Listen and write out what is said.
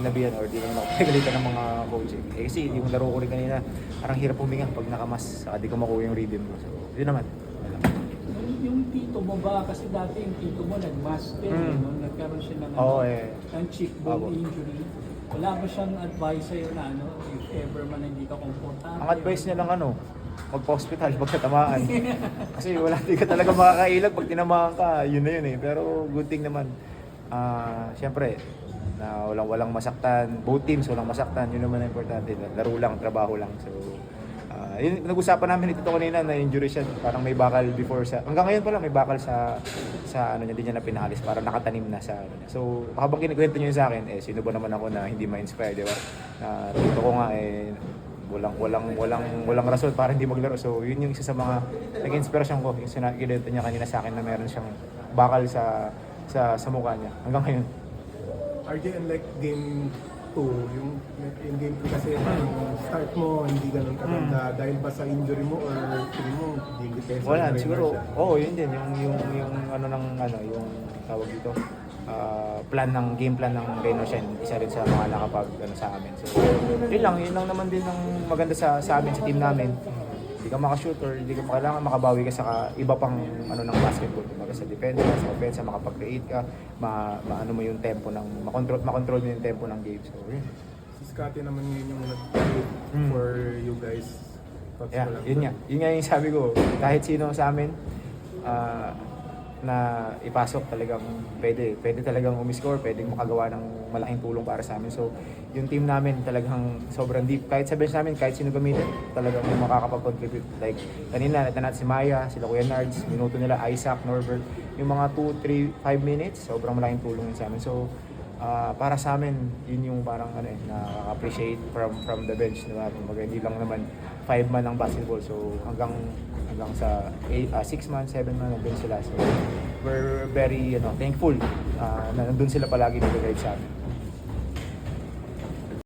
sinabihan or di naman ako pinagalitan ng mga coaching. Eh kasi yung laro ko rin kanina, parang hirap huminga pag nakamas, saka di ko makuha yung rhythm ko. So, yun naman. Wala. Yung tito mo ba, kasi dati yung tito mo nag-master, no? Nagkaroon siya ng, ng cheekbone injury. Wala ba siyang advice sa'yo na if ever man hindi ka komportable? Ang advice niya lang magpa-hospital pag natamaan. Kasi wala, di ka talaga makakailag pag tinamaan ka, yun na yun eh. Pero good thing naman, siyempre, na walang masaktan, both teams walang masaktan, yun naman ang importante. Laro lang, trabaho lang. So, yun, nag-usapan namin ito kanina na injury siya, parang may bakal before hanggang ngayon pala may bakal sa niya, hindi niya na pinalis, parang nakatanim na sa niya. So, habang kinikwento niyo sa akin, sino ba naman ako na hindi ma-inspire, di ba? Dito ko nga walang rason para hindi maglaro. So, yun yung isa sa mga nag-inspirasyon ko, yung kinento niya kanina sa akin na meron siyang bakal sa mukha niya hanggang ngayon. RJ, unlike game 2, yung game 2 kasi yung start mo hindi ganun kaganda dahil ba sa injury mo or tingin mo hindi defense? Wala, siguro, yun din, yung yung tawag dito, game plan ng Reno Shen, isa rin sa mga nakapag sa amin. So, yun lang naman din ang maganda sa amin, sa team namin. Hindi ka makashoot or hindi ka kailangan makabawi ka sa iba pang ng basketball. Kumbaga sa defense, sa offense, makapag-create ka, maano mo yung tempo makontrol mo yung tempo ng game. So, yun. Si Scottie naman ngayon yung nag-create for you guys. Yeah, yun nga yung sabi ko, kahit sino sa amin, na ipasok talagang pwede talagang umiscore, pwedeng makagawa ng malaking tulong para sa amin. So, yung team namin talagang sobrang deep. Kahit sa bench namin, kahit sino gamitin, talagang may makakapag-contribute. Like, kanina, natin si Maya, sila Kuya Nards, minuto nila, Isaac, Norbert, yung mga 2, 3, 5 minutes, sobrang malaking tulong yun sa amin. So, para sa amin, yun yung parang nakaka-appreciate from the bench. Diba? Kumbaga, hindi lang naman 5 man ang basketball. So, hanggang sa 6 man, 7 man, nandun sila. So, we're very thankful na nandun sila palagi nag-guide sa amin.